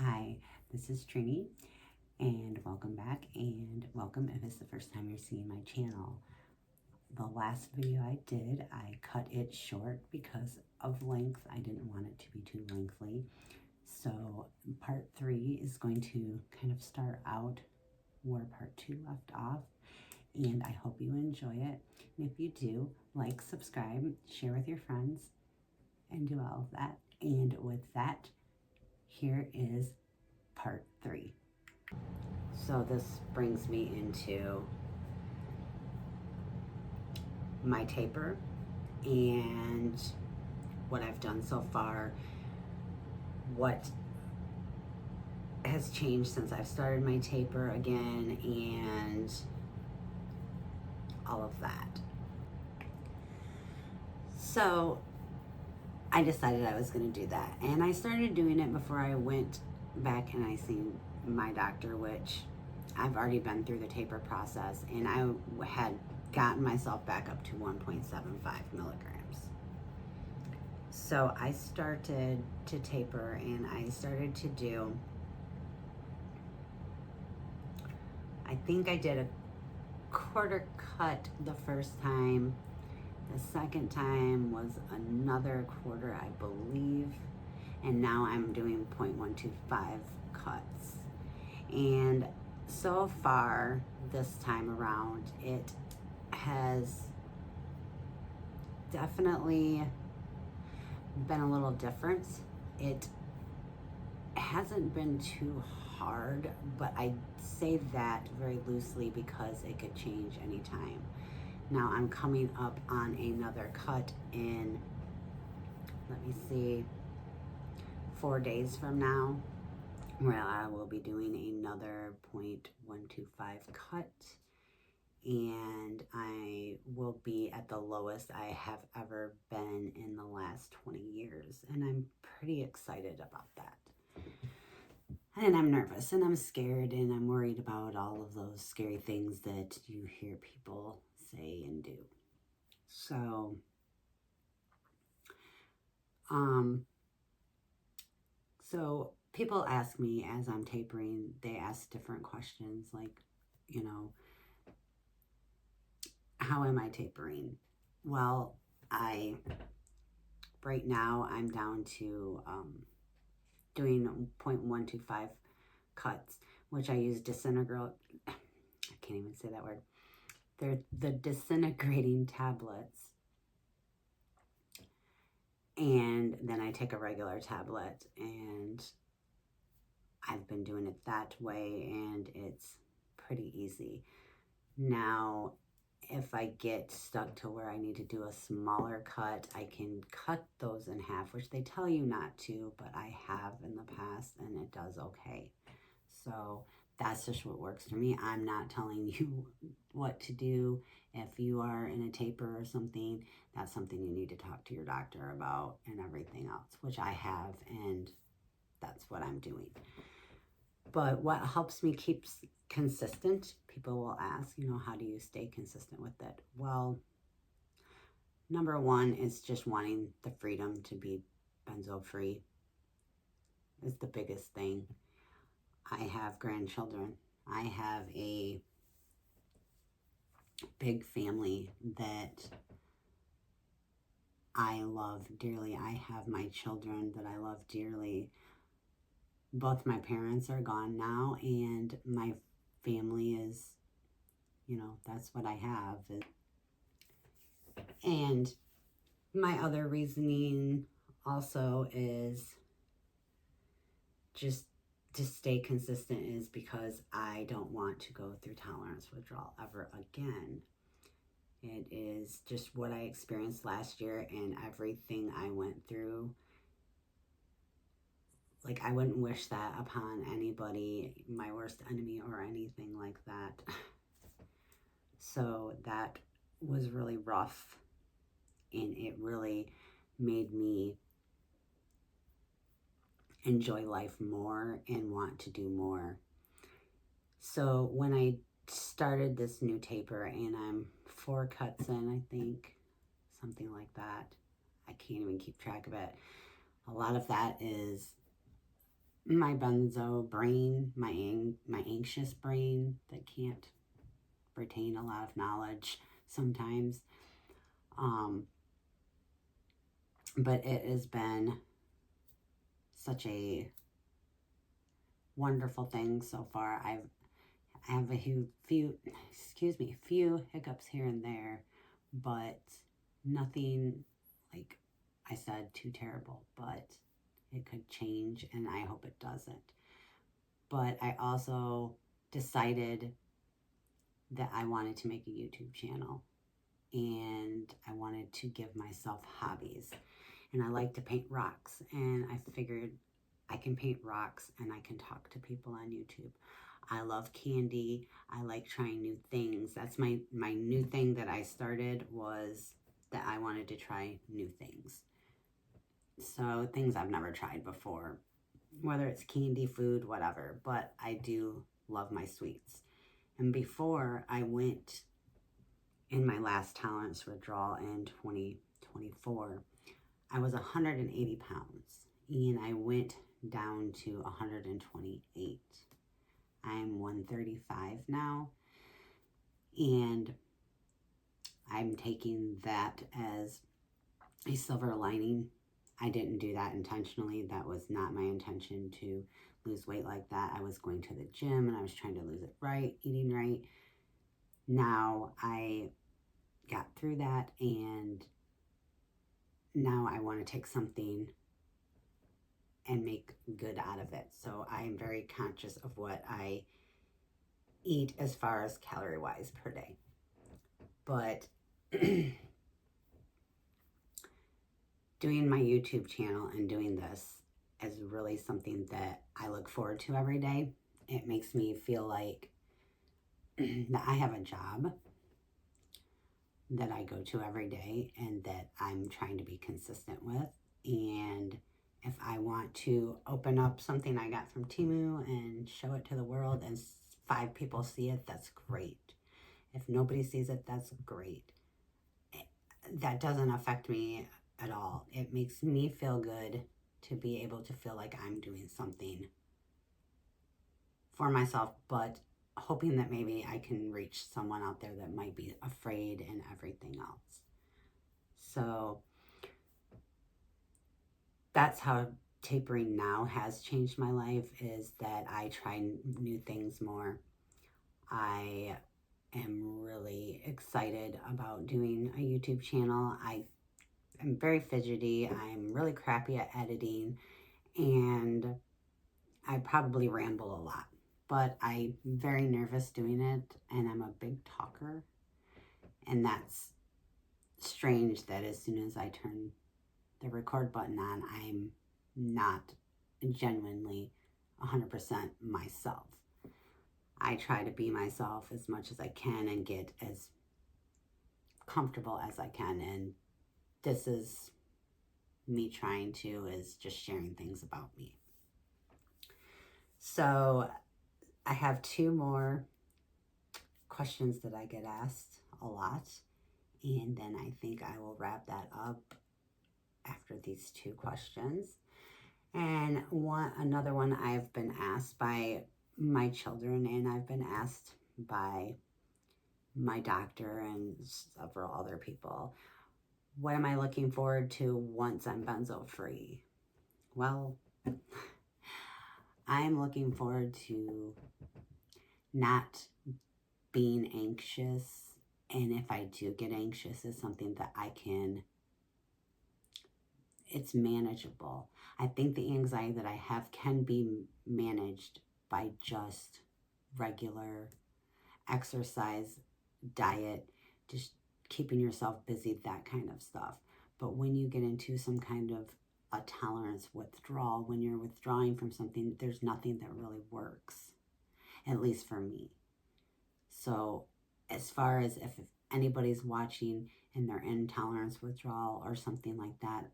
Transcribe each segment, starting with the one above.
Hi, this is Trini, and welcome back, and welcome if it's the first time you're seeing my channel. The last video I did, I cut it short because of length. I didn't want it to be too lengthy. So part 3 is going to kind of start out where part 2 left off, and I hope you enjoy it. And if you do, like, subscribe, share with your friends, and do all of that. And with that, here is part 3. So this brings me into my taper and what I've done so far, what has changed since I've started my taper again, and all of that. So I decided I was going to do that, and I started doing it before I went back and I seen my doctor, which I've already been through the taper process, and I had gotten myself back up to 1.75 milligrams. So I started to taper, and I started to do, I think I did a quarter cut the first time. The second time was another quarter, I believe. And now I'm doing 0.125 cuts. And so far this time around, it has definitely been a little different. It hasn't been too hard, but I say that very loosely because it could change anytime. Now I'm coming up on another cut in, let me see, 4 days from now, where I will be doing another 0.125 cut, and I will be at the lowest I have ever been in the last 20 years, and I'm pretty excited about that. And I'm nervous, and I'm scared, and I'm worried about all of those scary things that you hear people say and do. So, so people ask me as I'm tapering, they ask different questions like, you know, how am I tapering? Well, right now I'm down to doing 0.125 cuts, which I use disintegrate, I can't even say that word. They're the disintegrating tablets. And then I take a regular tablet, and I've been doing it that way, and it's pretty easy. Now, if I get stuck to where I need to do a smaller cut, I can cut those in half, which they tell you not to, but I have in the past, and it does okay. So that's just what works for me. I'm not telling you what to do. If you are in a taper or something, that's something you need to talk to your doctor about and everything else, which I have, and that's what I'm doing. But what helps me keep consistent, people will ask, how do you stay consistent with it? Well, number one is just wanting the freedom to be benzo free is the biggest thing. I have grandchildren. I have a big family that I love dearly. I have my children that I love dearly. Both my parents are gone now, and my family is, that's what I have. And my other reasoning also is just to stay consistent is because I don't want to go through tolerance withdrawal ever again. It is just what I experienced last year, and everything I went through. Like, I wouldn't wish that upon anybody, my worst enemy or anything like that. So that was really rough, and it really made me enjoy life more and want to do more. So when I started this new taper, and I'm 4 cuts in, I think, something like that. I can't even keep track of it. A lot of that is my benzo brain, my anxious brain that can't retain a lot of knowledge sometimes. But it has been such a wonderful thing so far. I have a few hiccups here and there, but nothing, like I said, too terrible. But it could change, and I hope it doesn't. But I also decided that I wanted to make a YouTube channel, and I wanted to give myself hobbies. And I like to paint rocks, and I figured I can paint rocks and I can talk to people on YouTube. I love candy. I like trying new things. That's my new thing that I started, was that I wanted to try new things. So things I've never tried before, whether it's candy, food, whatever. But I do love my sweets. And before I went in my last tolerance withdrawal in 2024, I was 180 pounds, and I went down to 128. I'm 135 now, and I'm taking that as a silver lining. I didn't do that intentionally. That was not my intention to lose weight like that. I was going to the gym and I was trying to lose it right, eating right. Now I got through that, and now I want to take something and make good out of it. So I am very conscious of what I eat as far as calorie wise per day. But doing my YouTube channel and doing this is really something that I look forward to every day. It makes me feel like that I have a job that I go to every day and that I'm trying to be consistent with. And if I want to open up something I got from Temu and show it to the world and 5 people see it, that's great. If nobody sees it, that's great. That doesn't affect me at all. It makes me feel good to be able to feel like I'm doing something for myself, but hoping that maybe I can reach someone out there that might be afraid and everything else. So that's how tapering now has changed my life, is that I try new things more. I am really excited about doing a YouTube channel. I am very fidgety. I'm really crappy at editing, and I probably ramble a lot, but I'm very nervous doing it, and I'm a big talker. And that's strange that as soon as I turn the record button on, I'm not genuinely 100% myself. I try to be myself as much as I can and get as comfortable as I can. And this is me trying to, is just sharing things about me. So I have 2 more questions that I get asked a lot, and then I think I will wrap that up after these 2 questions. And another one I've been asked by my children, and I've been asked by my doctor and several other people. What am I looking forward to once I'm benzo free? Well, I'm looking forward to not being anxious, and if I do get anxious, it's something that it's manageable. I think the anxiety that I have can be managed by just regular exercise, diet, just keeping yourself busy, that kind of stuff. But when you get into some kind of a tolerance withdrawal, when you're withdrawing from something, there's nothing that really works, at least for me. So as far as if anybody's watching and they're in tolerance withdrawal or something like that,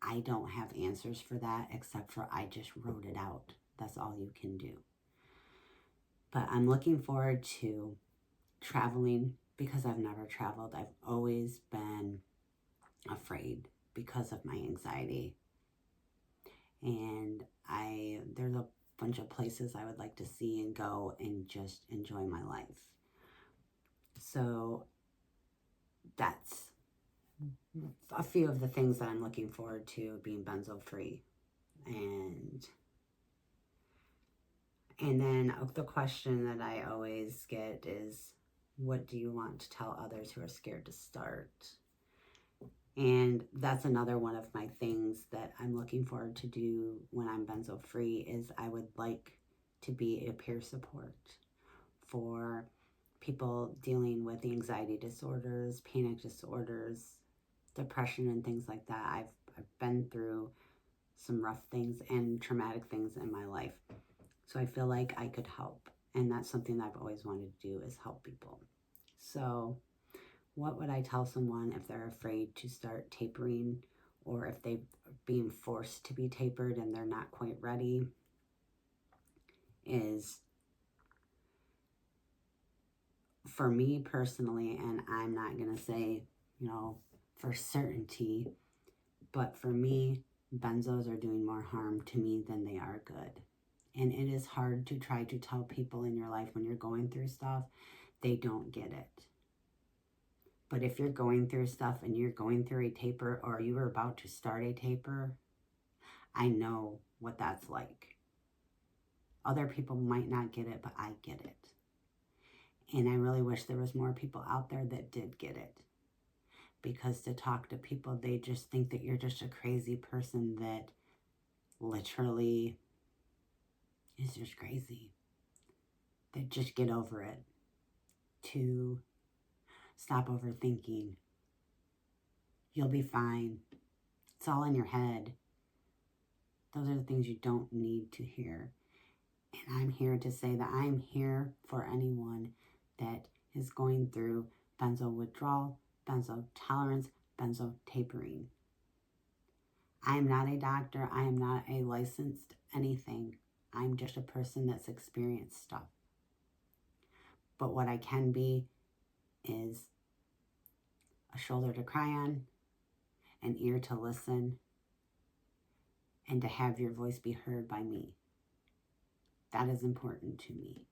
I don't have answers for that, except for I just wrote it out. That's all you can do. But I'm looking forward to traveling, because I've never traveled. I've always been afraid because of my anxiety. And bunch of places I would like to see and go and just enjoy my life. So that's a few of the things that I'm looking forward to being benzo free. And then the question that I always get is, what do you want to tell others who are scared to start? And that's another one of my things that I'm looking forward to do when I'm benzo free, is I would like to be a peer support for people dealing with anxiety disorders, panic disorders, depression, and things like that. I've been through some rough things and traumatic things in my life. So I feel like I could help. And that's something that I've always wanted to do, is help people. So what would I tell someone if they're afraid to start tapering, or if they're being forced to be tapered and they're not quite ready? Is, for me personally, and I'm not going to say, for certainty, but for me, benzos are doing more harm to me than they are good. And it is hard to try to tell people in your life when you're going through stuff, they don't get it. But if you're going through stuff and you're going through a taper, or you are about to start a taper, I know what that's like. Other people might not get it, but I get it. And I really wish there was more people out there that did get it. Because to talk to people, they just think that you're just a crazy person that literally is just crazy. That just get over it. To stop overthinking. You'll be fine. It's all in your head. Those are the things you don't need to hear. And I'm here to say that I'm here for anyone that is going through benzo withdrawal, benzo tolerance, benzo tapering. I am not a doctor. I am not a licensed anything. I'm just a person that's experienced stuff. But what I can be is a shoulder to cry on, an ear to listen, and to have your voice be heard by me. That is important to me.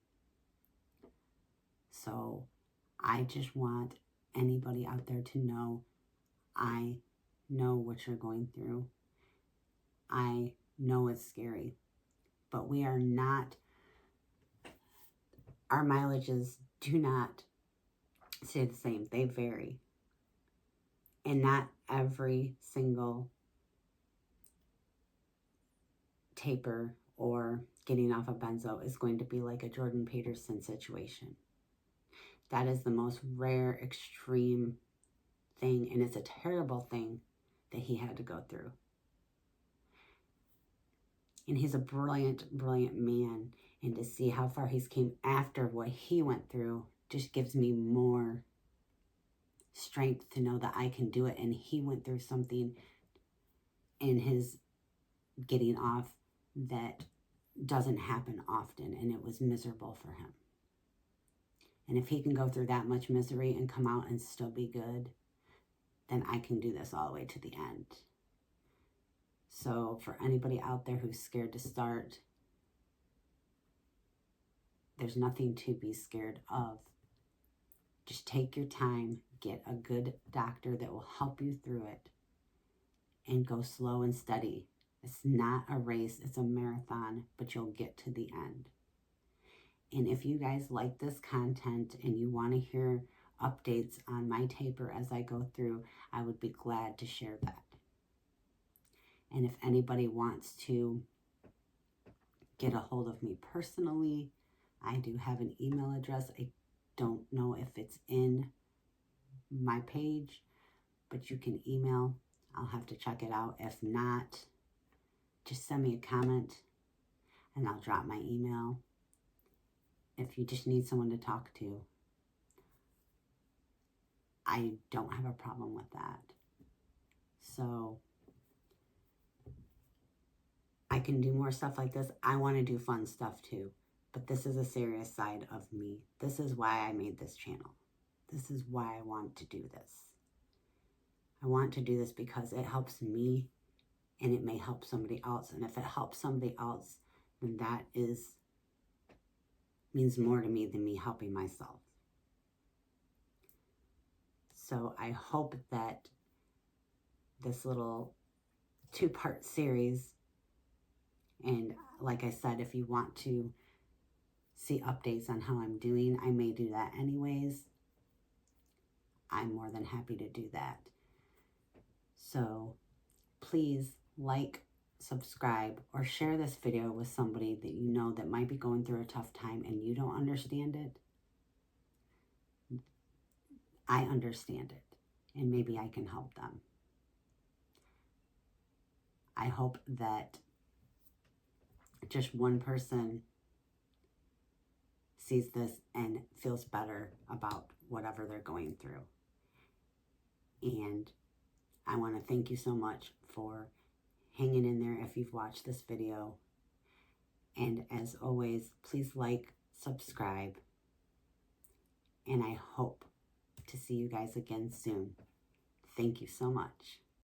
So I just want anybody out there to know, I know what you're going through. I know it's scary, but we are not, our mileages do not stay the same. They vary. And not every single taper or getting off a benzo is going to be like a Jordan Peterson situation. That is the most rare, extreme thing, and it's a terrible thing that he had to go through. And he's a brilliant, brilliant man, and to see how far he's came after what he went through just gives me more strength to know that I can do it. And he went through something in his getting off that doesn't happen often, and it was miserable for him. And if he can go through that much misery and come out and still be good, then I can do this all the way to the end. So for anybody out there who's scared to start, there's nothing to be scared of. Just take your time, get a good doctor that will help you through it, and go slow and steady. It's not a race, it's a marathon, but you'll get to the end. And if you guys like this content and you want to hear updates on my taper as I go through, I would be glad to share that. And if anybody wants to get a hold of me personally, I do have an email address. I don't know if it's in my page, but you can email. I'll have to check it out. If not, just send me a comment and I'll drop my email. If you just need someone to talk to, I don't have a problem with that. So I can do more stuff like this. I want to do fun stuff too, but this is a serious side of me. This is why I made this channel. This is why I want to do this. I want to do this because it helps me and it may help somebody else. And if it helps somebody else, then that means more to me than me helping myself. So I hope that this little 2-part series, and like I said, if you want to see updates on how I'm doing, I may do that anyways. I'm more than happy to do that. So please like, subscribe, or share this video with somebody that you know that might be going through a tough time and you don't understand it. I understand it, and maybe I can help them. I hope that just one person sees this and feels better about whatever they're going through. And I want to thank you so much for hanging in there if you've watched this video. And as always, please like, subscribe, and I hope to see you guys again soon. Thank you so much.